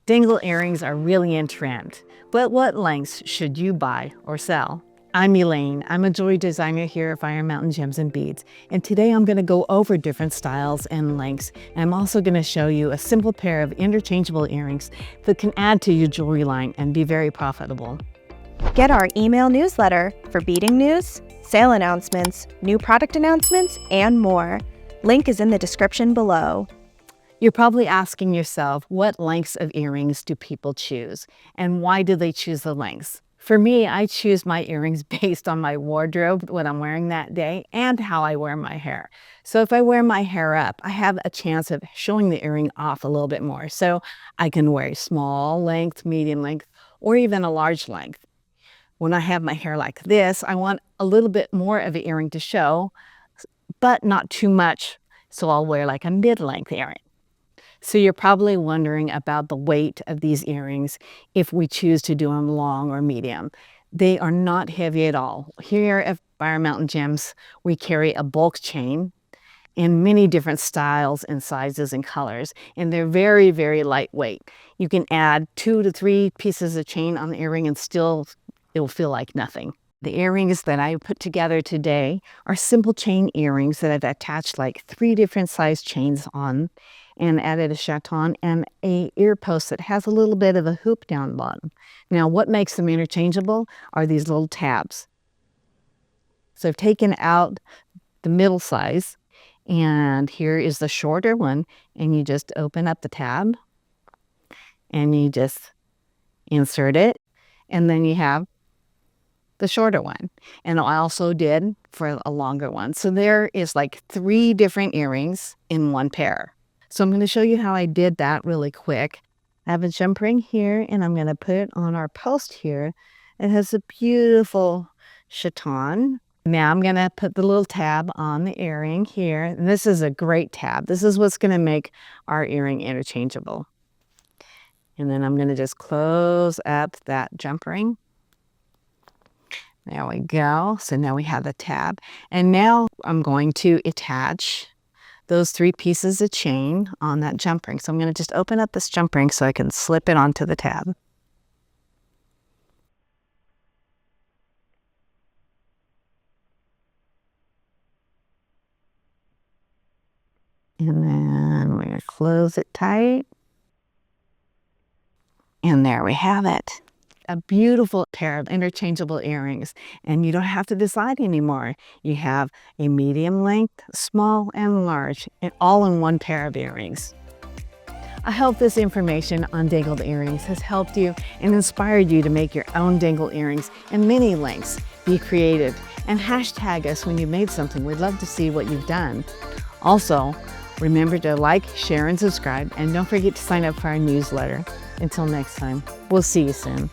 Dangle earrings are really in trend, but what lengths should you buy or sell? I'm Elaine. I'm a jewelry designer here at Fire Mountain Gems and Beads, and today I'm going to go over different styles and lengths, and I'm also going to show you a simple pair of interchangeable earrings that can add to your jewelry line and be very profitable. Get our email newsletter for beading news, sale announcements, new product announcements, and more. Link is in the description below. You're probably asking yourself, what lengths of earrings do people choose? And why do they choose the lengths? For me, I choose my earrings based on my wardrobe, what I'm wearing that day, and how I wear my hair. So if I wear my hair up, I have a chance of showing the earring off a little bit more. So I can wear a small length, medium length, or even a large length. When I have my hair like this, I want a little bit more of an earring to show, but not too much. So I'll wear like a mid-length earring. So you're probably wondering about the weight of these earrings if we choose to do them long or medium. They are not heavy at all. Here at Fire Mountain Gems, we carry a bulk chain in many different styles and sizes and colors, and they're very, very lightweight. You can add 2 to 3 pieces of chain on the earring and still it will feel like nothing. The earrings that I put together today are simple chain earrings that I've attached like 3 different size chains on and added a chaton and a ear post that has a little bit of a hoop down bottom. Now, what makes them interchangeable are these little tabs. So I've taken out the middle size, and here is the shorter one, and you just open up the tab and you just insert it, and then you have the shorter one. And I also did for a longer one. So there is like 3 different earrings in one pair. So I'm going to show you how I did that really quick. I have a jump ring here, and I'm going to put it on our post here. It has a beautiful chaton. Now I'm going to put the little tab on the earring here. And this is a great tab. This is what's going to make our earring interchangeable. And then I'm going to just close up that jump ring. There we go. So now we have the tab. And now I'm going to attach those 3 pieces of chain on that jump ring. So I'm going to just open up this jump ring so I can slip it onto the tab. And then we're going to close it tight. And there we have it. A beautiful pair of interchangeable earrings, and you don't have to decide anymore. You have a medium length, small, and large, and all in one pair of earrings. I hope this information on dangled earrings has helped you and inspired you to make your own dangle earrings in many lengths. Be creative and hashtag us when you made something. We'd love to see what you've done. Also, remember to like, share, and subscribe, and don't forget to sign up for our newsletter. Until next time, we'll see you soon.